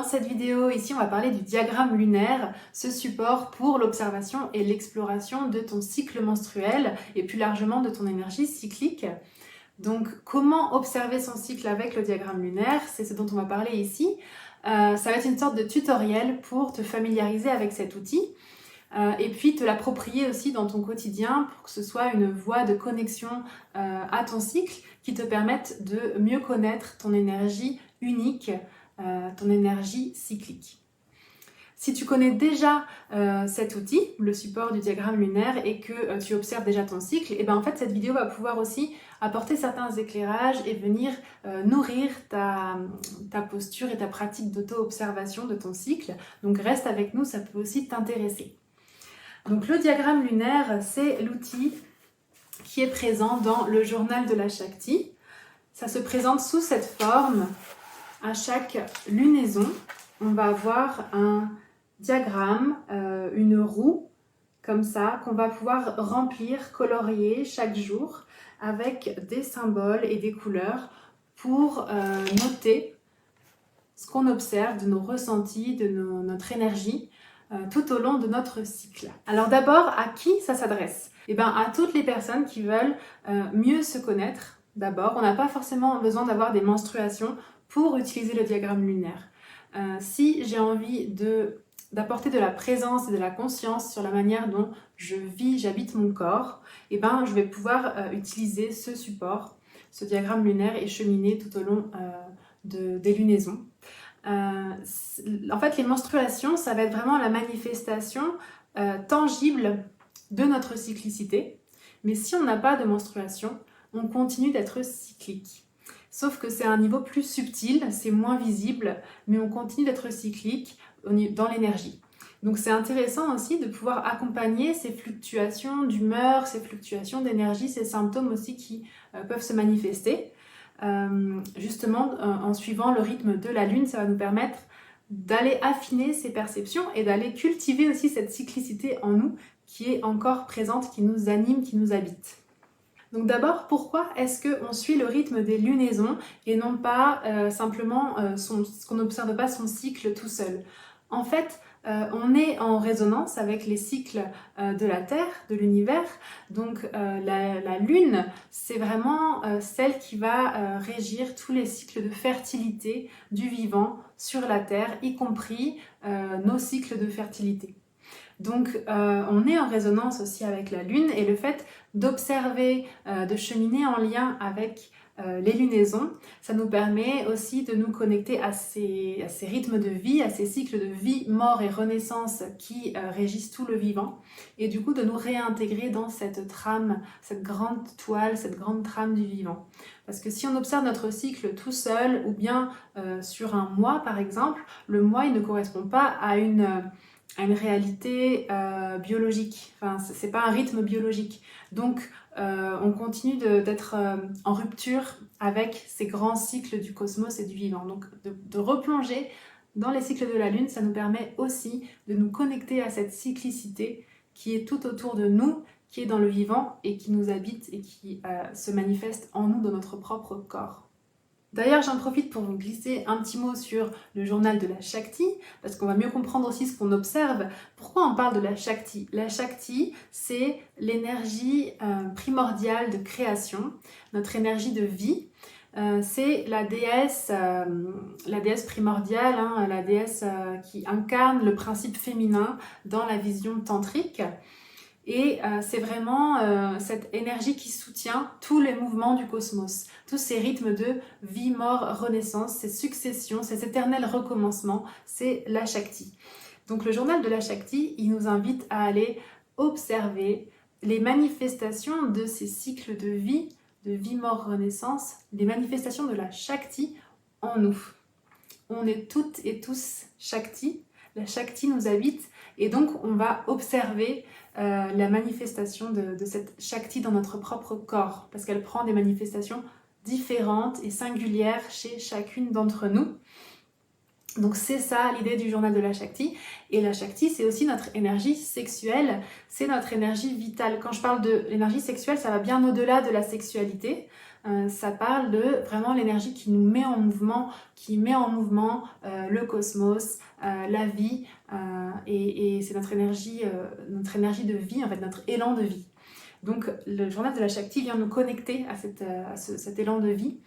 cette vidéo, ici, on va parler du diagramme lunaire, ce support pour l'observation et l'exploration de ton cycle menstruel et plus largement de ton énergie cyclique. Donc, comment observer son cycle avec le diagramme lunaire, c'est ce dont on va parler ici. Ça va être une sorte de tutoriel pour te familiariser avec cet outil et puis te l'approprier aussi dans ton quotidien pour que ce soit une voie de connexion à ton cycle qui te permette de mieux connaître ton énergie unique, ton énergie cyclique. Si tu connais déjà cet outil, le support du diagramme lunaire, et que tu observes déjà ton cycle, et bien en fait cette vidéo va pouvoir aussi apporter certains éclairages et venir nourrir ta posture et ta pratique d'auto-observation de ton cycle. Donc reste avec nous, ça peut aussi t'intéresser. Donc le diagramme lunaire, c'est l'outil qui est présent dans le journal de la Shakti. Ça se présente sous cette forme. À chaque lunaison, on va avoir un diagramme, une roue comme ça, qu'on va pouvoir remplir, colorier chaque jour avec des symboles et des couleurs pour noter ce qu'on observe de nos ressentis, de notre énergie tout au long de notre cycle. Alors d'abord, à qui ça s'adresse? Eh bien, à toutes les personnes qui veulent mieux se connaître. D'abord, on n'a pas forcément besoin d'avoir des menstruations pour utiliser le diagramme lunaire. Si j'ai envie d'apporter de la présence et de la conscience sur la manière dont je vis, j'habite mon corps, eh ben, je vais pouvoir utiliser ce support, ce diagramme lunaire et cheminer tout au long des lunaisons. En fait, les menstruations, ça va être vraiment la manifestation tangible de notre cyclicité. Mais si on n'a pas de menstruation, on continue d'être cyclique. Sauf que c'est un niveau plus subtil, c'est moins visible, mais on continue d'être cyclique dans l'énergie. Donc c'est intéressant aussi de pouvoir accompagner ces fluctuations d'humeur, ces fluctuations d'énergie, ces symptômes aussi qui peuvent se manifester. Justement, en suivant le rythme de la lune, ça va nous permettre d'aller affiner ces perceptions et d'aller cultiver aussi cette cyclicité en nous qui est encore présente, qui nous anime, qui nous habite. Donc d'abord, pourquoi est-ce qu'on suit le rythme des lunaisons et non pas simplement qu'on n'observe pas son cycle tout seul? En fait, on est en résonance avec les cycles de la Terre, de l'univers. Donc la Lune, c'est vraiment celle qui va régir tous les cycles de fertilité du vivant sur la Terre, y compris nos cycles de fertilité. Donc on est en résonance aussi avec la Lune et le fait d'observer, de cheminer en lien avec les lunaisons, ça nous permet aussi de nous connecter à ces rythmes de vie, à ces cycles de vie, mort et renaissance qui régissent tout le vivant et du coup de nous réintégrer dans cette trame, cette grande toile, cette grande trame du vivant. Parce que si on observe notre cycle tout seul ou bien sur un mois par exemple, le mois il ne correspond pas à une réalité biologique, enfin c'est pas un rythme biologique, donc on continue d'être en rupture avec ces grands cycles du cosmos et du vivant. Donc de replonger dans les cycles de la Lune, ça nous permet aussi de nous connecter à cette cyclicité qui est tout autour de nous, qui est dans le vivant et qui nous habite et qui se manifeste en nous, dans notre propre corps. D'ailleurs, j'en profite pour vous glisser un petit mot sur le journal de la Shakti, parce qu'on va mieux comprendre aussi ce qu'on observe. Pourquoi on parle de la Shakti? La Shakti, c'est l'énergie primordiale de création, notre énergie de vie. C'est la déesse primordiale, hein, la déesse qui incarne le principe féminin dans la vision tantrique. Et c'est vraiment cette énergie qui soutient tous les mouvements du cosmos, tous ces rythmes de vie, mort, renaissance, ces successions, ces éternels recommencements, c'est la Shakti. Donc le journal de la Shakti, il nous invite à aller observer les manifestations de ces cycles de vie, mort, renaissance, les manifestations de la Shakti en nous. On est toutes et tous Shakti, la Shakti nous habite et donc on va observer la manifestation de cette Shakti dans notre propre corps parce qu'elle prend des manifestations différentes et singulières chez chacune d'entre nous. Donc c'est ça l'idée du journal de la Shakti. Et la Shakti, c'est aussi notre énergie sexuelle, c'est notre énergie vitale. Quand je parle de l'énergie sexuelle, ça va bien au-delà de la sexualité. Ça parle de vraiment l'énergie qui nous met en mouvement, qui met en mouvement le cosmos, la vie, et c'est notre énergie de vie, en fait, notre élan de vie. Donc le journal de la Shakti vient nous connecter à cet élan de vie.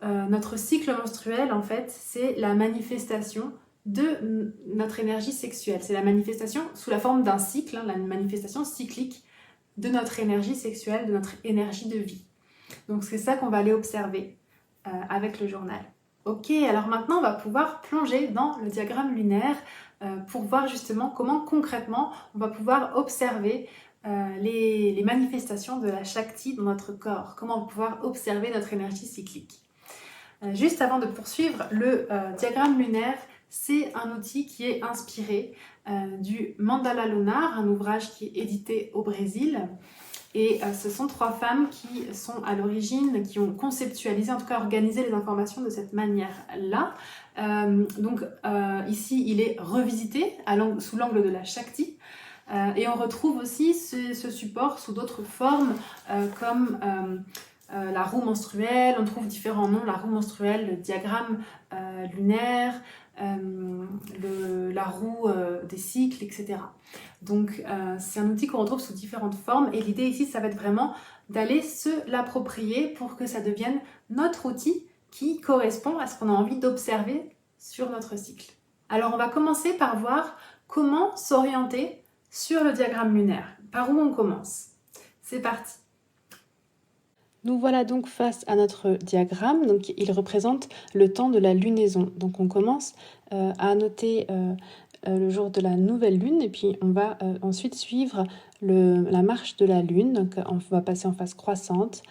Notre cycle menstruel, en fait, c'est la manifestation de notre énergie sexuelle. C'est la manifestation sous la forme d'un cycle, la manifestation cyclique de notre énergie sexuelle, de notre énergie de vie. Donc c'est ça qu'on va aller observer avec le journal. Ok, alors maintenant on va pouvoir plonger dans le diagramme lunaire pour voir justement comment concrètement on va pouvoir observer les manifestations de la Shakti dans notre corps, comment on va pouvoir observer notre énergie cyclique. Juste avant de poursuivre, le diagramme lunaire, c'est un outil qui est inspiré du Mandala Lunar, un ouvrage qui est édité au Brésil. Et ce sont 3 femmes qui sont à l'origine, qui ont conceptualisé, en tout cas organisé les informations de cette manière-là. Ici, il est revisité sous l'angle de la Shakti. Et on retrouve aussi ce support sous d'autres formes comme la roue menstruelle, on trouve différents noms, la roue menstruelle, le diagramme lunaire, la roue des cycles, etc. Donc c'est un outil qu'on retrouve sous différentes formes et l'idée ici ça va être vraiment d'aller se l'approprier pour que ça devienne notre outil qui correspond à ce qu'on a envie d'observer sur notre cycle. Alors on va commencer par voir comment s'orienter sur le diagramme lunaire. Par où on commence? C'est parti! Nous voilà donc face à notre diagramme, donc il représente le temps de la lunaison. Donc on commence à noter le jour de la nouvelle lune et puis on va ensuite suivre la marche de la lune. Donc on va passer en phase croissante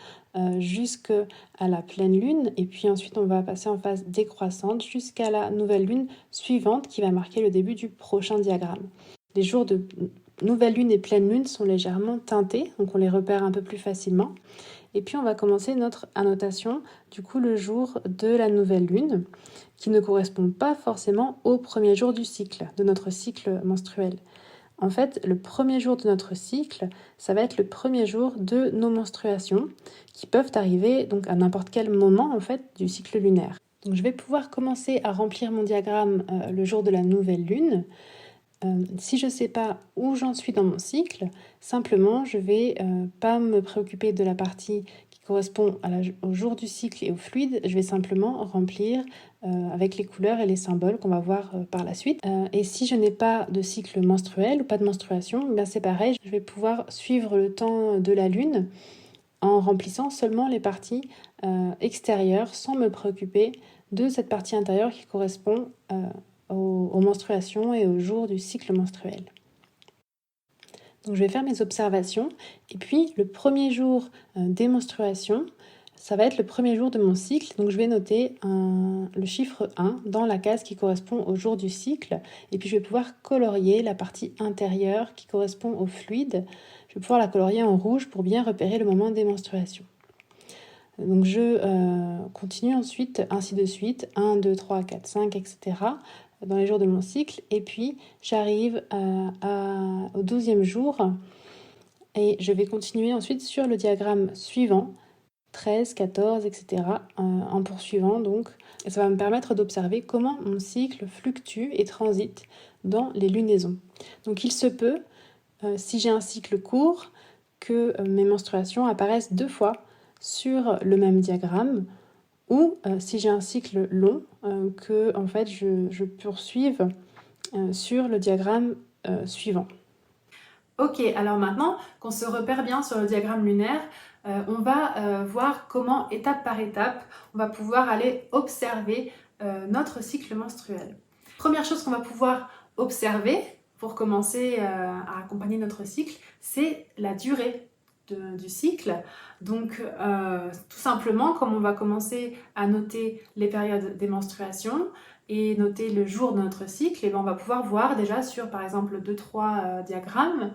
jusqu'à la pleine lune et puis ensuite on va passer en phase décroissante jusqu'à la nouvelle lune suivante qui va marquer le début du prochain diagramme. Les jours de nouvelle lune et pleine lune sont légèrement teintés, donc on les repère un peu plus facilement. Et puis on va commencer notre annotation, du coup le jour de la nouvelle lune, qui ne correspond pas forcément au premier jour du cycle, de notre cycle menstruel. En fait, le premier jour de notre cycle, ça va être le premier jour de nos menstruations, qui peuvent arriver donc à n'importe quel moment en fait du cycle lunaire. Donc je vais pouvoir commencer à remplir mon diagramme le jour de la nouvelle lune. Si je ne sais pas où j'en suis dans mon cycle, simplement je ne vais pas me préoccuper de la partie qui correspond au jour du cycle et au fluide, je vais simplement remplir avec les couleurs et les symboles qu'on va voir par la suite. Et si je n'ai pas de cycle menstruel ou pas de menstruation, bien c'est pareil, je vais pouvoir suivre le temps de la lune en remplissant seulement les parties extérieures sans me préoccuper de cette partie intérieure qui correspond aux menstruations et aux jours du cycle menstruel. Donc je vais faire mes observations et puis le premier jour des menstruations, ça va être le premier jour de mon cycle, donc je vais noter le chiffre 1 dans la case qui correspond au jour du cycle et puis je vais pouvoir colorier la partie intérieure qui correspond au fluide. Je vais pouvoir la colorier en rouge pour bien repérer le moment des menstruations. Donc je continue ensuite, ainsi de suite, 1, 2, 3, 4, 5, etc. dans les jours de mon cycle. Et puis j'arrive au 12e jour et je vais continuer ensuite sur le diagramme suivant, 13, 14, etc. En poursuivant donc. Et ça va me permettre d'observer comment mon cycle fluctue et transite dans les lunaisons. Donc il se peut, si j'ai un cycle court, que mes menstruations apparaissent 2 fois sur le même diagramme, ou si j'ai un cycle long, que en fait je poursuive sur le diagramme suivant. Ok, alors maintenant qu'on se repère bien sur le diagramme lunaire, on va voir comment, étape par étape, on va pouvoir aller observer notre cycle menstruel. Première chose qu'on va pouvoir observer pour commencer à accompagner notre cycle, c'est la durée du cycle. Donc tout simplement, comme on va commencer à noter les périodes des menstruations et noter le jour de notre cycle, et bien on va pouvoir voir déjà sur par exemple 2-3 diagrammes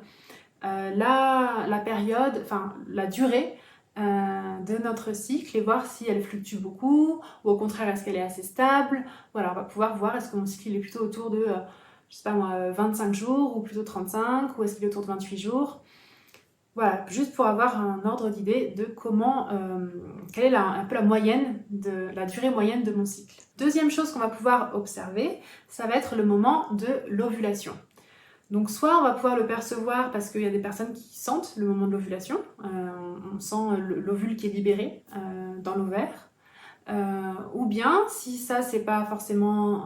la période, enfin la durée de notre cycle et voir si elle fluctue beaucoup ou au contraire est-ce qu'elle est assez stable. Voilà, on va pouvoir voir est-ce que mon cycle il est plutôt autour de, je sais pas moi, 25 jours ou plutôt 35 ou est-ce qu'il est autour de 28 jours. Voilà, juste pour avoir un ordre d'idée de comment, quelle est un peu la moyenne, la durée moyenne de mon cycle. Deuxième chose qu'on va pouvoir observer, ça va être le moment de l'ovulation. Donc soit on va pouvoir le percevoir parce qu'il y a des personnes qui sentent le moment de l'ovulation, on sent l'ovule qui est libéré dans l'ovaire, ou bien si ça c'est pas forcément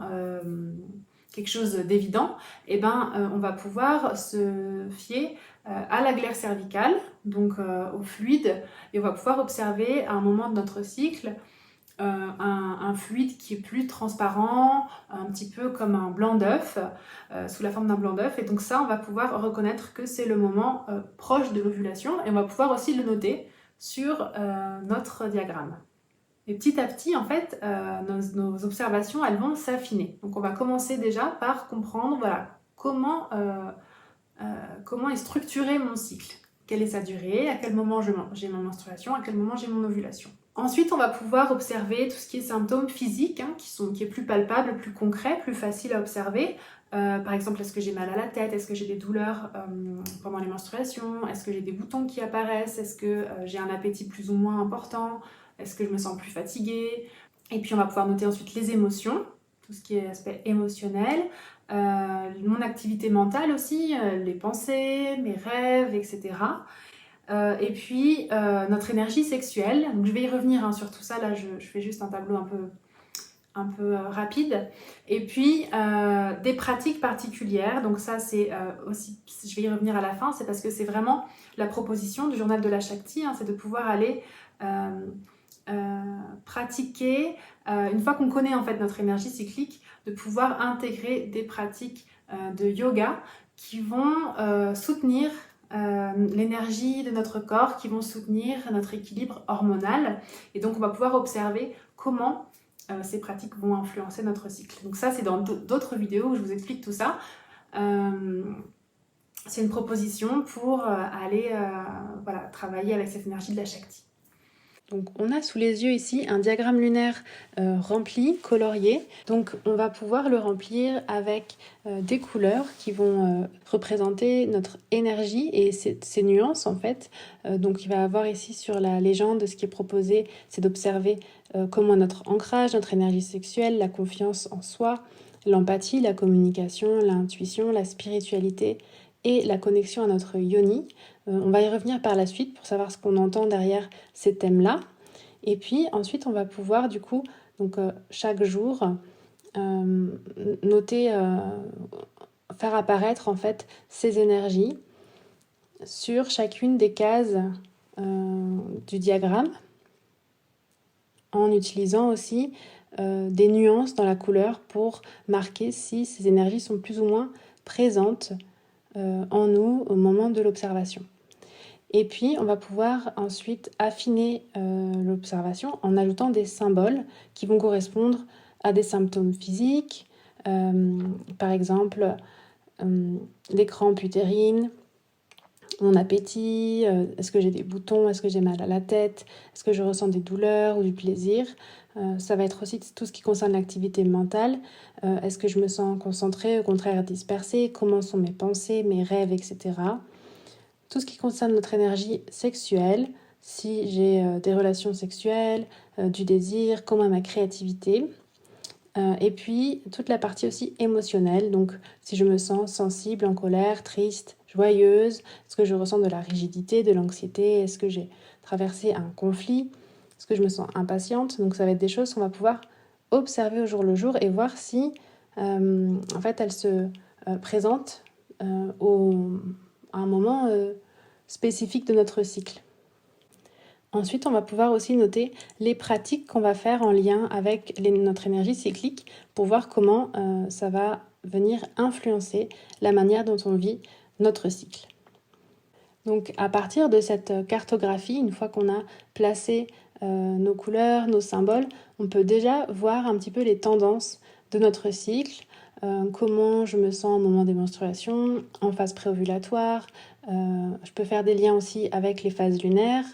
quelque chose d'évident, eh ben, on va pouvoir se fier à la glaire cervicale, donc au fluide, et on va pouvoir observer à un moment de notre cycle un fluide qui est plus transparent, un petit peu comme un blanc d'œuf, sous la forme d'un blanc d'œuf. Et donc ça, on va pouvoir reconnaître que c'est le moment proche de l'ovulation et on va pouvoir aussi le noter sur notre diagramme. Et petit à petit, en fait, nos observations, elles vont s'affiner. Donc on va commencer déjà par comprendre voilà, comment est structuré mon cycle. Quelle est sa durée, à quel moment j'ai ma menstruation, à quel moment j'ai mon ovulation. Ensuite, on va pouvoir observer tout ce qui est symptômes physiques, qui est plus palpable, plus concret, plus facile à observer. Par exemple, est-ce que j'ai mal à la tête? Est-ce que j'ai des douleurs pendant les menstruations? Est-ce que j'ai des boutons qui apparaissent? Est-ce que j'ai un appétit plus ou moins important? Est-ce que je me sens plus fatiguée? Et puis, on va pouvoir noter ensuite les émotions, tout ce qui est aspect émotionnel. Mon activité mentale aussi, les pensées, mes rêves, etc. Et puis notre énergie sexuelle. Donc, je vais y revenir sur tout ça, là je fais juste un tableau un peu rapide. Et puis des pratiques particulières, donc ça c'est aussi, je vais y revenir à la fin, c'est parce que c'est vraiment la proposition du journal de la Shakti, c'est de pouvoir aller pratiquer, une fois qu'on connaît en fait notre énergie cyclique, de pouvoir intégrer des pratiques de yoga qui vont soutenir l'énergie de notre corps, qui vont soutenir notre équilibre hormonal. Et donc on va pouvoir observer comment ces pratiques vont influencer notre cycle. Donc ça c'est dans d'autres vidéos où je vous explique tout ça. C'est une proposition pour aller voilà, travailler avec cette énergie de la Shakti. Donc on a sous les yeux ici un diagramme lunaire rempli, colorié. Donc on va pouvoir le remplir avec des couleurs qui vont représenter notre énergie et ses nuances en fait. Donc il va y avoir ici sur la légende, ce qui est proposé, c'est d'observer comment notre ancrage, notre énergie sexuelle, la confiance en soi, l'empathie, la communication, l'intuition, la spiritualité et la connexion à notre yoni. On va y revenir par la suite pour savoir ce qu'on entend derrière ces thèmes-là. Et puis ensuite, on va pouvoir du coup, donc, chaque jour, noter, faire apparaître en fait ces énergies sur chacune des cases du diagramme, en utilisant aussi des nuances dans la couleur pour marquer si ces énergies sont plus ou moins présentes en nous au moment de l'observation. Et puis, on va pouvoir ensuite affiner l'observation en ajoutant des symboles qui vont correspondre à des symptômes physiques, par exemple les crampes utérines, mon appétit, est-ce que j'ai des boutons, est-ce que j'ai mal à la tête, est-ce que je ressens des douleurs ou du plaisir. Ça va être aussi tout ce qui concerne l'activité mentale. Est-ce que je me sens concentrée, au contraire dispersée, comment sont mes pensées, mes rêves, etc. Tout ce qui concerne notre énergie sexuelle, si j'ai des relations sexuelles, du désir, comment ma créativité. Et puis toute la partie aussi émotionnelle, donc si je me sens sensible, en colère, triste, joyeuse, est-ce que je ressens de la rigidité, de l'anxiété, est-ce que j'ai traversé un conflit, est-ce que je me sens impatiente. Donc ça va être des choses qu'on va pouvoir observer au jour le jour et voir si en fait elles se présentent à un moment spécifique de notre cycle. Ensuite, on va pouvoir aussi noter les pratiques qu'on va faire en lien avec notre énergie cyclique pour voir comment ça va venir influencer la manière dont on vit notre cycle. Donc à partir de cette cartographie, une fois qu'on a placé nos couleurs, nos symboles, on peut déjà voir un petit peu les tendances de notre cycle, comment je me sens au moment des menstruations, en phase préovulatoire. Je peux faire des liens aussi avec les phases lunaires.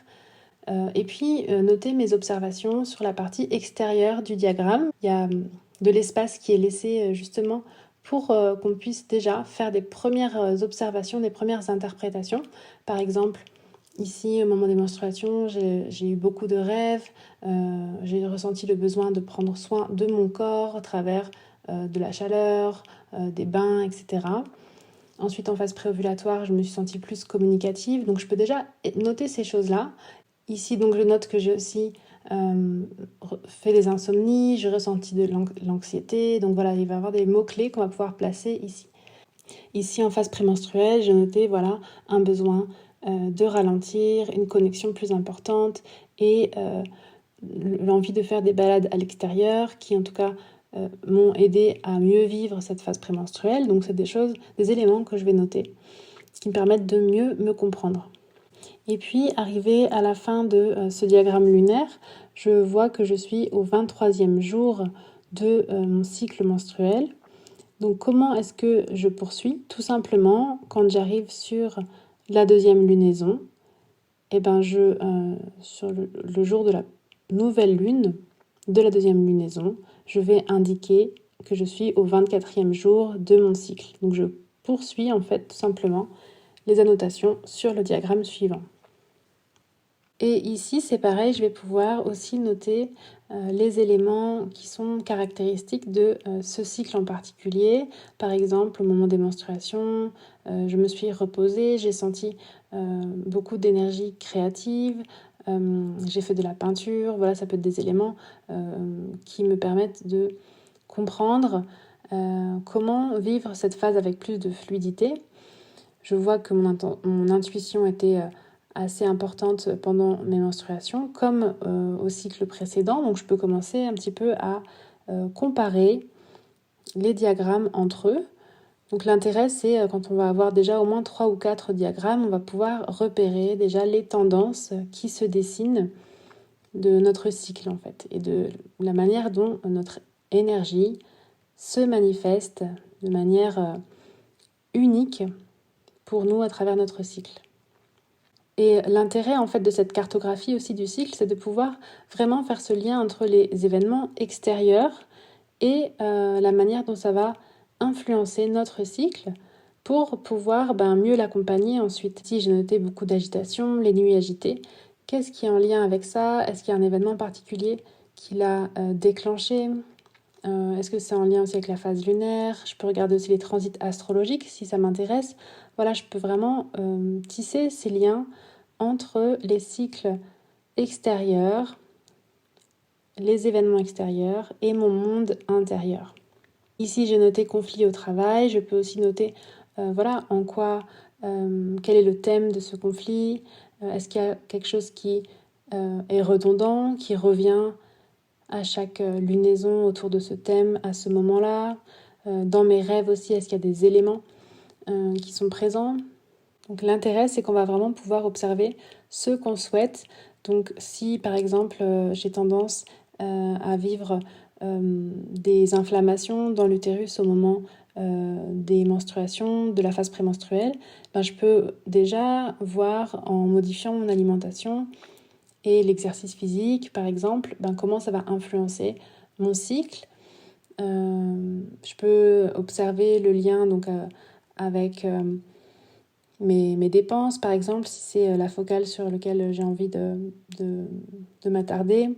Et puis noter mes observations sur la partie extérieure du diagramme. Il y a de l'espace qui est laissé justement pour qu'on puisse déjà faire des premières observations, des premières interprétations. Par exemple, ici, au moment des menstruations, j'ai eu beaucoup de rêves, j'ai ressenti le besoin de prendre soin de mon corps à travers de la chaleur, des bains, etc. Ensuite, en phase préovulatoire, je me suis sentie plus communicative, donc je peux déjà noter ces choses-là. Ici, donc, je note que j'ai aussi fait des insomnies, j'ai ressenti de l'anxiété, donc voilà, il va y avoir des mots-clés qu'on va pouvoir placer ici. Ici, en phase prémenstruelle, j'ai noté voilà, un besoin de ralentir, une connexion plus importante et l'envie de faire des balades à l'extérieur qui, en tout cas, m'ont aidé à mieux vivre cette phase prémenstruelle. Donc, c'est des choses, des éléments que je vais noter qui me permettent de mieux me comprendre. Et puis, arrivé à la fin de ce diagramme lunaire, je vois que je suis au 23e jour de mon cycle menstruel. Donc, comment est-ce que je poursuis? Tout simplement, quand j'arrive sur la deuxième lunaison, sur le jour de la nouvelle lune, de la deuxième lunaison, je vais indiquer que je suis au 24e jour de mon cycle. Donc, je poursuis en fait tout simplement les annotations sur le diagramme suivant. Et ici, c'est pareil, je vais pouvoir aussi noter les éléments qui sont caractéristiques de ce cycle en particulier. Par exemple, au moment des menstruations, je me suis reposée, j'ai senti beaucoup d'énergie créative, j'ai fait de la peinture. Voilà, ça peut être des éléments qui me permettent de comprendre comment vivre cette phase avec plus de fluidité. Je vois que mon intuition était assez importante pendant mes menstruations, comme au cycle précédent. Donc je peux commencer un petit peu à comparer les diagrammes entre eux. Donc l'intérêt, c'est quand on va avoir déjà au moins 3 ou 4 diagrammes, on va pouvoir repérer déjà les tendances qui se dessinent de notre cycle en fait, et de la manière dont notre énergie se manifeste de manière unique pour nous à travers notre cycle. Et l'intérêt en fait de cette cartographie aussi du cycle, c'est de pouvoir vraiment faire ce lien entre les événements extérieurs et la manière dont ça va influencer notre cycle pour pouvoir mieux l'accompagner ensuite. Si j'ai noté beaucoup d'agitation, les nuits agitées, qu'est-ce qui est en lien avec ça? Est-ce qu'il y a un événement particulier qui l'a déclenché? Est-ce que c'est en lien aussi avec la phase lunaire? Je peux regarder aussi les transits astrologiques si ça m'intéresse. Voilà, je peux vraiment tisser ces liens entre les cycles extérieurs, les événements extérieurs et mon monde intérieur. Ici, j'ai noté conflit au travail. Je peux aussi noter en quoi, quel est le thème de ce conflit. Est-ce qu'il y a quelque chose qui est redondant, qui revient à chaque lunaison autour de ce thème à ce moment-là. Dans mes rêves aussi, est-ce qu'il y a des éléments qui sont présents? Donc l'intérêt, c'est qu'on va vraiment pouvoir observer ce qu'on souhaite. Donc si par exemple j'ai tendance à vivre des inflammations dans l'utérus au moment des menstruations, de la phase prémenstruelle, je peux déjà voir en modifiant mon alimentation et l'exercice physique, par exemple, comment ça va influencer mon cycle. Je peux observer le lien donc, avec mes dépenses, par exemple, si c'est la focale sur laquelle j'ai envie de m'attarder.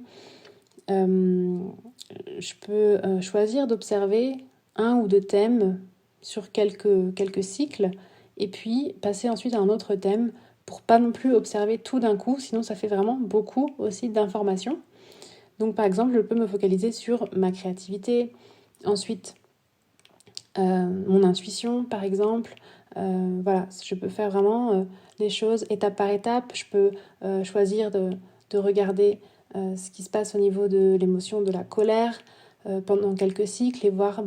Je peux choisir d'observer un ou deux thèmes sur quelques cycles et puis passer ensuite à un autre thème pour pas non plus observer tout d'un coup, sinon ça fait vraiment beaucoup aussi d'informations. Donc par exemple, je peux me focaliser sur ma créativité, ensuite mon intuition par exemple. Voilà, je peux faire vraiment les choses étape par étape. Je peux choisir de regarder ce qui se passe au niveau de l'émotion de la colère pendant quelques cycles et voir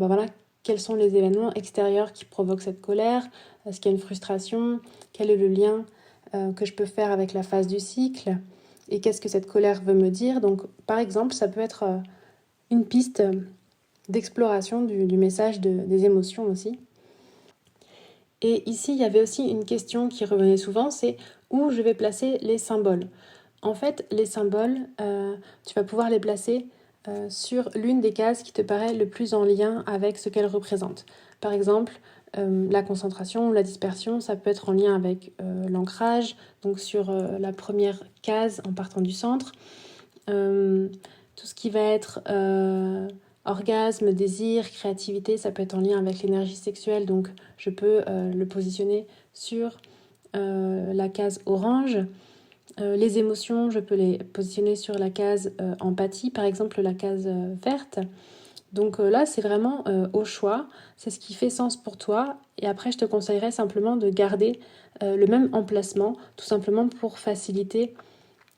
quels sont les événements extérieurs qui provoquent cette colère. Est-ce qu'il y a une frustration? Quel est le lien que je peux faire avec la phase du cycle? Et qu'est-ce que cette colère veut me dire? Donc, par exemple, ça peut être une piste d'exploration du message des émotions aussi. Et ici, il y avait aussi une question qui revenait souvent, c'est où je vais placer les symboles. En fait, les symboles, tu vas pouvoir les placer sur l'une des cases qui te paraît le plus en lien avec ce qu'elles représentent. Par exemple, la concentration ou la dispersion, ça peut être en lien avec l'ancrage, donc sur la première case en partant du centre. Tout ce qui va être orgasme, désir, créativité, ça peut être en lien avec l'énergie sexuelle, donc je peux le positionner sur la case orange. Les émotions, je peux les positionner sur la case empathie, par exemple la case verte. Donc là, c'est vraiment au choix, c'est ce qui fait sens pour toi. Et après, je te conseillerais simplement de garder le même emplacement, tout simplement pour faciliter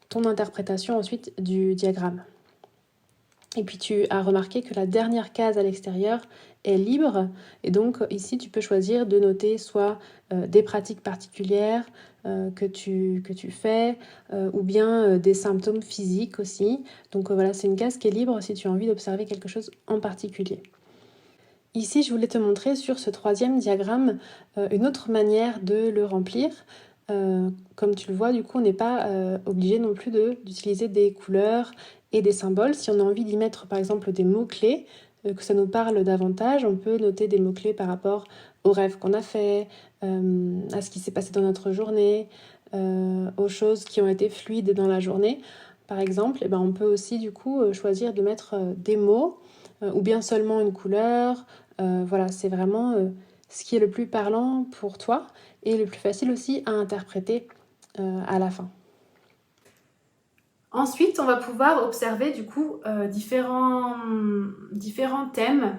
ton interprétation ensuite du diagramme. Et puis tu as remarqué que la dernière case à l'extérieur est libre. Et donc ici, tu peux choisir de noter soit des pratiques particulières que tu fais, ou bien des symptômes physiques aussi. Donc voilà, c'est une case qui est libre si tu as envie d'observer quelque chose en particulier. Ici, je voulais te montrer sur ce troisième diagramme une autre manière de le remplir. Comme tu le vois, du coup, on n'est pas obligé non plus d'utiliser des couleurs et des symboles. Si on a envie d'y mettre, par exemple, des mots-clés, que ça nous parle davantage, on peut noter des mots-clés par rapport aux rêves qu'on a fait, à ce qui s'est passé dans notre journée, aux choses qui ont été fluides dans la journée. Par exemple, eh ben, on peut aussi, du coup, choisir de mettre des mots ou bien seulement une couleur. Voilà, c'est vraiment ce qui est le plus parlant pour toi et le plus facile aussi à interpréter à la fin. Ensuite, on va pouvoir observer du coup différents thèmes,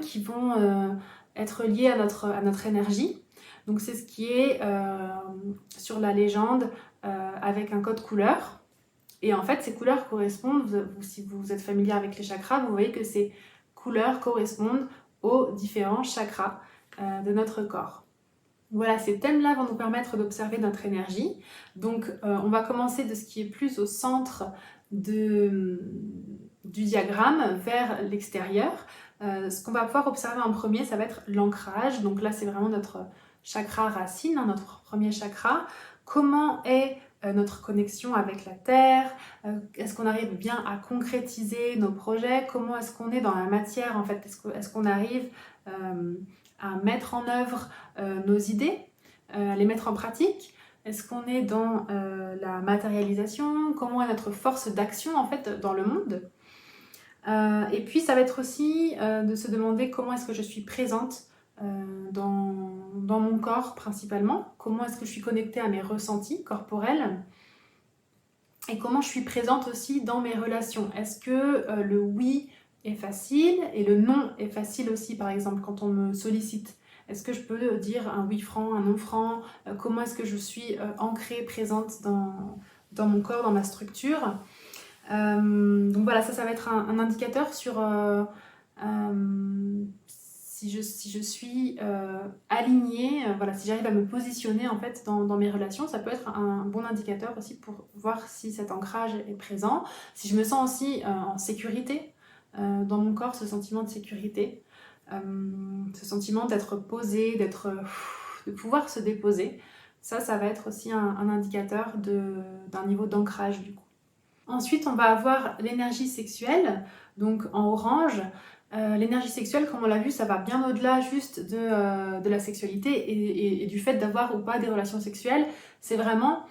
qui vont être liés à notre énergie. Donc c'est ce qui est sur la légende avec un code couleur. Et en fait, ces couleurs correspondent, si vous êtes familier avec les chakras, vous voyez que ces couleurs correspondent aux différents chakras de notre corps. Voilà, ces thèmes-là vont nous permettre d'observer notre énergie. Donc, on va commencer de ce qui est plus au centre du diagramme vers l'extérieur. Ce qu'on va pouvoir observer en premier, ça va être l'ancrage. Donc là, c'est vraiment notre chakra racine, hein, notre premier chakra. Comment est notre connexion avec la Terre? Est-ce qu'on arrive bien à concrétiser nos projets? Comment est-ce qu'on est dans la matière en fait? Est-ce qu'on arrive à mettre en œuvre nos idées, à les mettre en pratique? Est-ce qu'on est dans la matérialisation? Comment est notre force d'action en fait dans le monde? Et puis ça va être aussi de se demander comment est-ce que je suis présente dans mon corps principalement, comment est-ce que je suis connectée à mes ressentis corporels et comment je suis présente aussi dans mes relations. Est-ce que le oui est facile et le non est facile aussi, par exemple quand on me sollicite? Est-ce que je peux dire un oui franc, un non franc? Comment est-ce que je suis ancrée, présente dans mon corps, dans ma structure? Donc voilà, ça va être un indicateur sur si je suis alignée, voilà, si j'arrive à me positionner en fait dans mes relations. Ça peut être un bon indicateur aussi pour voir si cet ancrage est présent, si je me sens aussi en sécurité dans mon corps, ce sentiment de sécurité, ce sentiment d'être posé, de pouvoir se déposer. Ça va être aussi un indicateur d'un niveau d'ancrage du coup. Ensuite, on va avoir l'énergie sexuelle, donc en orange. L'énergie sexuelle, comme on l'a vu, ça va bien au-delà juste de la sexualité et du fait d'avoir ou pas des relations sexuelles. C'est vraiment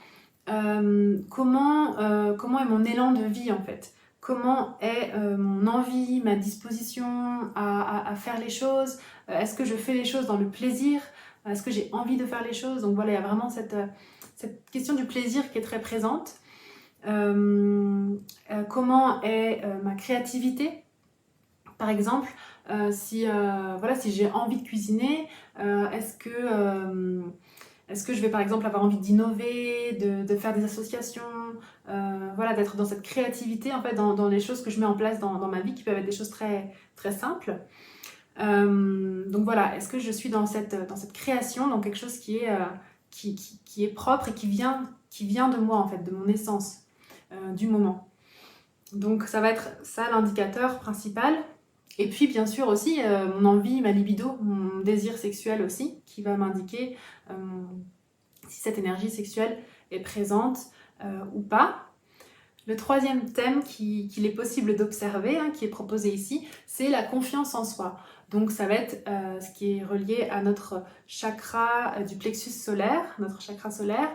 comment est mon élan de vie en fait. Comment est mon envie, ma disposition à faire les choses? Est-ce que je fais les choses dans le plaisir? Est-ce que j'ai envie de faire les choses? Donc voilà, il y a vraiment cette question du plaisir qui est très présente. Comment est ma créativité, par exemple, si j'ai envie de cuisiner, est-ce que je vais par exemple avoir envie d'innover, de faire des associations, voilà, d'être dans cette créativité en fait dans les choses que je mets en place dans ma vie qui peuvent être des choses très, très simples. Donc voilà, est-ce que je suis dans cette création, dans quelque chose qui est propre et qui vient de moi en fait, de mon essence. Du moment. Donc ça va être ça l'indicateur principal. Et puis bien sûr aussi mon envie, ma libido, mon désir sexuel aussi, qui va m'indiquer si cette énergie sexuelle est présente ou pas. Le troisième thème qu'il est possible d'observer, qui est proposé ici, c'est la confiance en soi. Donc ça va être ce qui est relié à notre chakra du plexus solaire, notre chakra solaire.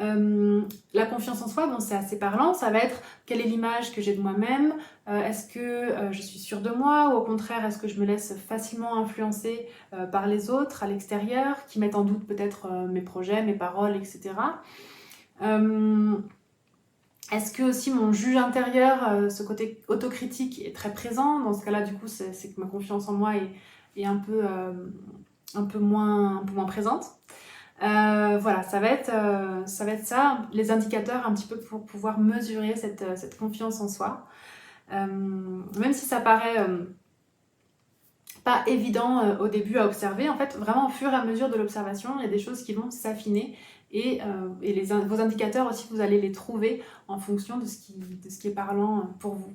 La confiance en soi, bon, c'est assez parlant, ça va être quelle est l'image que j'ai de moi-même, est-ce que je suis sûre de moi, ou au contraire est-ce que je me laisse facilement influencer par les autres à l'extérieur, qui mettent en doute peut-être mes projets, mes paroles, etc. Est-ce que aussi mon juge intérieur, ce côté autocritique est très présent? Dans ce cas-là, du coup, c'est que ma confiance en moi est un peu moins présente. Voilà, ça va être ça, les indicateurs un petit peu pour pouvoir mesurer cette confiance en soi. Même si ça paraît pas évident au début à observer, en fait, vraiment au fur et à mesure de l'observation, il y a des choses qui vont s'affiner et vos indicateurs aussi, vous allez les trouver en fonction de ce qui est parlant pour vous.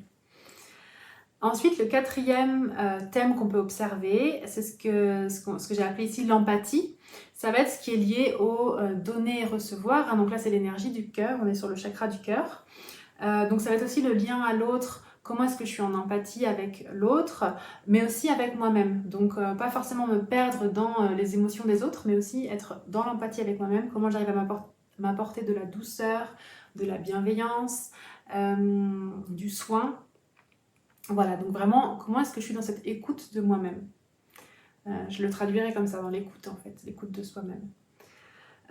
Ensuite, le quatrième thème qu'on peut observer, c'est ce que j'ai appelé ici l'empathie. Ça va être ce qui est lié au donner et recevoir. Donc là, c'est l'énergie du cœur, on est sur le chakra du cœur. Donc ça va être aussi le lien à l'autre, comment est-ce que je suis en empathie avec l'autre, mais aussi avec moi-même. Donc pas forcément me perdre dans les émotions des autres, mais aussi être dans l'empathie avec moi-même, comment j'arrive à m'apporter de la douceur, de la bienveillance, du soin. Voilà, donc vraiment, comment est-ce que je suis dans cette écoute de moi-même? Je le traduirais comme ça, dans l'écoute en fait, l'écoute de soi-même.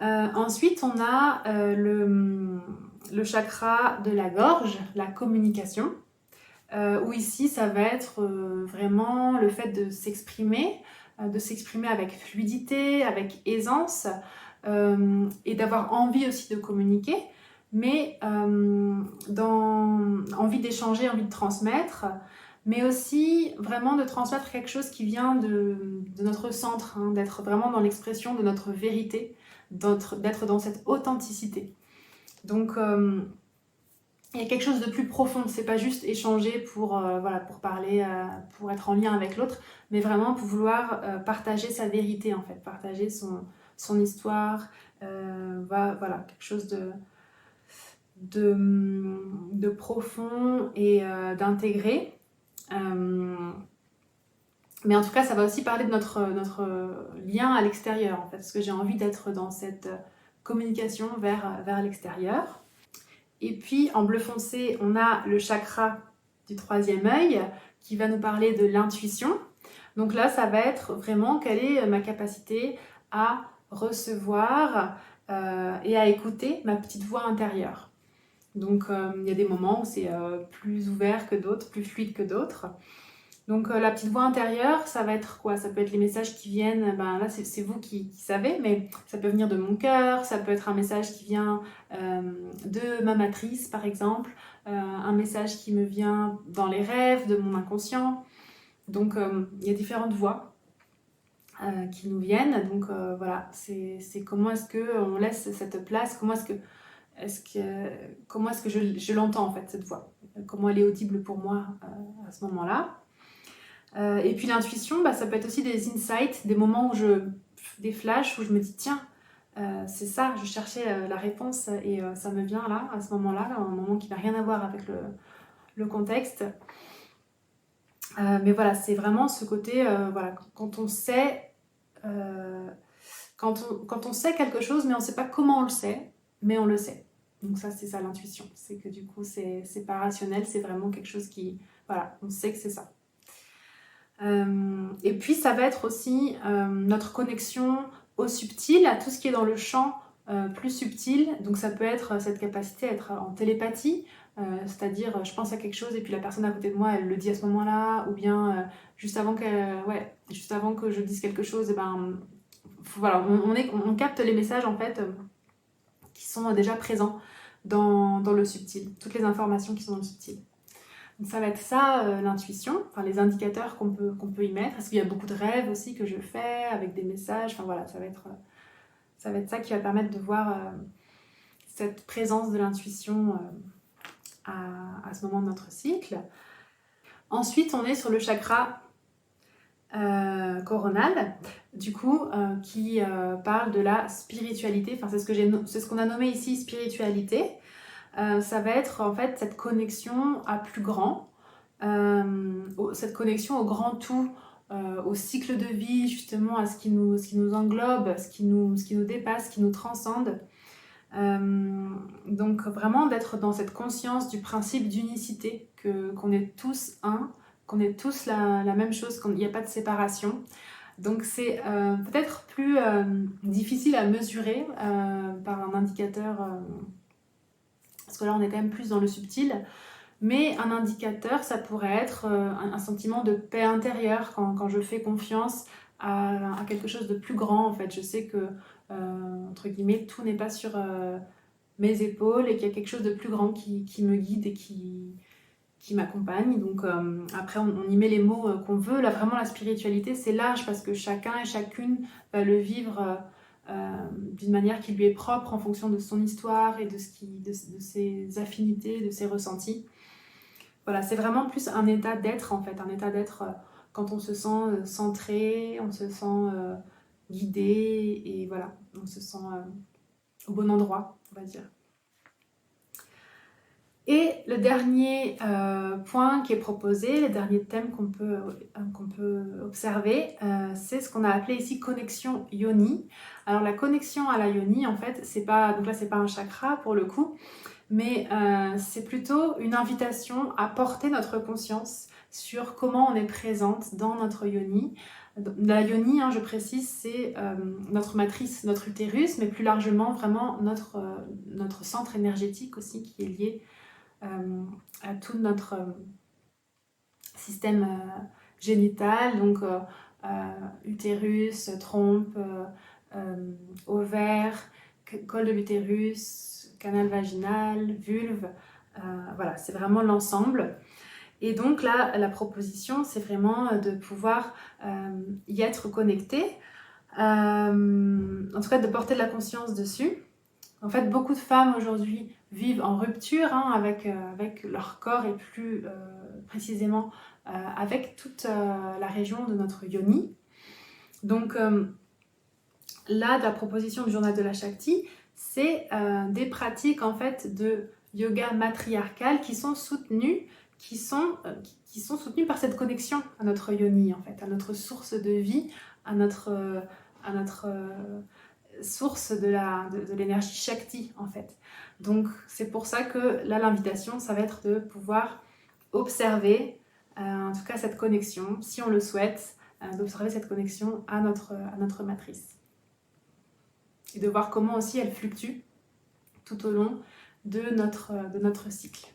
Ensuite, on a le chakra de la gorge, la communication, où ici, ça va être vraiment le fait de s'exprimer avec fluidité, avec aisance, et d'avoir envie aussi de communiquer, mais envie d'échanger, envie de transmettre, mais aussi vraiment de transmettre quelque chose qui vient de notre centre, d'être vraiment dans l'expression de notre vérité, d'être dans cette authenticité. Donc il y a quelque chose de plus profond, c'est pas juste échanger pour parler, pour être en lien avec l'autre, mais vraiment pour vouloir partager sa vérité en fait, partager son histoire, voilà, quelque chose de profond et d'intégré. Mais en tout cas, ça va aussi parler de notre lien à l'extérieur, en fait, parce que j'ai envie d'être dans cette communication vers l'extérieur. Et puis, en bleu foncé, on a le chakra du troisième œil, qui va nous parler de l'intuition. Donc là, ça va être vraiment quelle est ma capacité à recevoir et à écouter ma petite voix intérieure. Donc, il y a des moments où c'est plus ouvert que d'autres, plus fluide que d'autres. Donc la petite voix intérieure, ça va être quoi? Ça peut être les messages qui viennent, là c'est vous qui savez, mais ça peut venir de mon cœur, ça peut être un message qui vient de ma matrice par exemple, un message qui me vient dans les rêves, de mon inconscient. Donc il y a différentes voix qui nous viennent, donc voilà, c'est comment est-ce qu'on laisse cette place, comment est-ce que je l'entends en fait cette voix, comment elle est audible pour moi à ce moment-là. Et puis l'intuition, ça peut être aussi des insights, des moments des flashs où je me dis tiens, c'est ça, je cherchais la réponse et ça me vient là, à ce moment-là, un moment qui n'a rien à voir avec le contexte. Mais voilà, c'est vraiment ce côté, voilà, quand on sait quelque chose, mais on ne sait pas comment on le sait, mais on le sait. Donc ça, c'est ça l'intuition. C'est que du coup, c'est pas rationnel, c'est vraiment quelque chose qui, voilà, on sait que c'est ça. Et puis ça va être aussi notre connexion au subtil, à tout ce qui est dans le champ plus subtil. Donc ça peut être cette capacité à être en télépathie, c'est-à-dire je pense à quelque chose et puis la personne à côté de moi elle le dit à ce moment-là, ou bien juste avant que je dise quelque chose, voilà, on capte les messages en fait qui sont déjà présents dans le subtil, toutes les informations qui sont dans le subtil. Donc ça va être ça, l'intuition, enfin les indicateurs qu'on peut y mettre. Est-ce qu'il y a beaucoup de rêves aussi que je fais avec des messages? Enfin voilà, ça va être ça qui va permettre de voir cette présence de l'intuition à ce moment de notre cycle. Ensuite, on est sur le chakra coronal, du coup, qui parle de la spiritualité. Enfin, c'est ce qu'on a nommé ici spiritualité. Ça va être en fait cette connexion à plus grand, cette connexion au grand tout, au cycle de vie, justement, à ce qui nous englobe, ce qui nous dépasse, ce qui nous transcende. Donc vraiment d'être dans cette conscience du principe d'unicité, qu'on est tous un, qu'on est tous la même chose, qu'il n'y a pas de séparation. Donc c'est peut-être plus difficile à mesurer par un indicateur, parce que là on est quand même plus dans le subtil, mais un indicateur, ça pourrait être un sentiment de paix intérieure quand je fais confiance à quelque chose de plus grand. En fait, je sais que, entre guillemets, tout n'est pas sur mes épaules et qu'il y a quelque chose de plus grand qui me guide et qui m'accompagne. Donc après, on y met les mots qu'on veut. Là, vraiment, la spiritualité, c'est large parce que chacun et chacune va le vivre d'une manière qui lui est propre en fonction de son histoire et de ses affinités, de ses ressentis. Voilà, c'est vraiment plus un état d'être en fait, un état d'être quand on se sent centré, on se sent guidé et voilà, on se sent au bon endroit, on va dire. Et le dernier point qui est proposé, le dernier thème qu'on peut observer, c'est ce qu'on a appelé ici connexion yoni. Alors la connexion à la yoni, en fait, donc là c'est pas un chakra pour le coup, mais c'est plutôt une invitation à porter notre conscience sur comment on est présente dans notre yoni. La yoni, je précise, c'est notre matrice, notre utérus, mais plus largement vraiment notre centre énergétique aussi qui est lié à tout notre système génital, donc utérus, trompe, ovaire, col de l'utérus, canal vaginal, vulve, voilà, c'est vraiment l'ensemble. Et donc là, la proposition, c'est vraiment de pouvoir y être connecté, en tout cas de porter de la conscience dessus. En fait, beaucoup de femmes aujourd'hui vivent en rupture avec leur corps et plus précisément avec toute la région de notre yoni. Donc là, la proposition du journal de la Shakti, c'est des pratiques en fait de yoga matriarcal qui sont soutenues par cette connexion à notre yoni en fait, à notre source de vie, à notre source de l'énergie Shakti en fait. Donc c'est pour ça que là l'invitation ça va être de pouvoir observer en tout cas cette connexion, si on le souhaite, d'observer cette connexion à notre matrice. Et de voir comment aussi elle fluctue tout au long de notre cycle.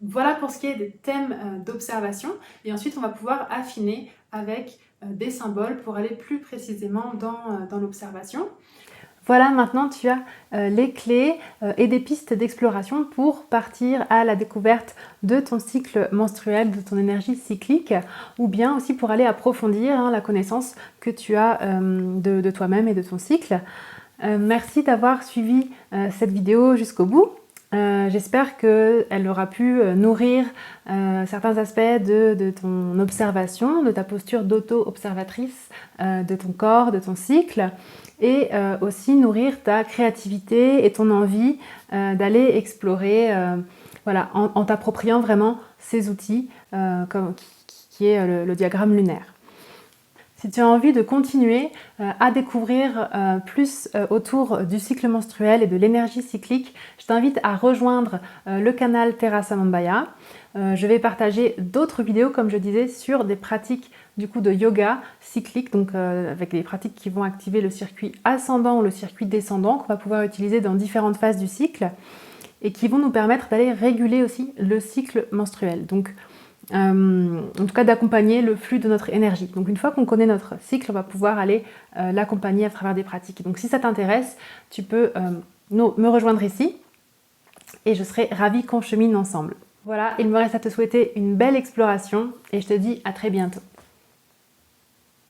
Voilà pour ce qui est des thèmes d'observation. Et ensuite on va pouvoir affiner avec des symboles pour aller plus précisément dans l'observation. Voilà, maintenant tu as les clés et des pistes d'exploration pour partir à la découverte de ton cycle menstruel, de ton énergie cyclique, ou bien aussi pour aller approfondir la connaissance que tu as de toi-même et de ton cycle. Merci d'avoir suivi cette vidéo jusqu'au bout. J'espère qu'elle aura pu nourrir certains aspects de ton observation, de ta posture d'auto-observatrice de ton corps, de ton cycle, et aussi nourrir ta créativité et ton envie d'aller explorer voilà, en t'appropriant vraiment ces outils qui est le diagramme lunaire. Si tu as envie de continuer à découvrir plus autour du cycle menstruel et de l'énergie cyclique, je t'invite à rejoindre le canal Terra Samambaya. Je vais partager d'autres vidéos, comme je disais, sur des pratiques du coup de yoga cyclique, donc avec des pratiques qui vont activer le circuit ascendant ou le circuit descendant, qu'on va pouvoir utiliser dans différentes phases du cycle et qui vont nous permettre d'aller réguler aussi le cycle menstruel. Donc, en tout cas d'accompagner le flux de notre énergie. Donc une fois qu'on connaît notre cycle, on va pouvoir aller l'accompagner à travers des pratiques. Donc si ça t'intéresse, tu peux me rejoindre ici et je serai ravie qu'on chemine ensemble. Voilà, il me reste à te souhaiter une belle exploration et je te dis à très bientôt.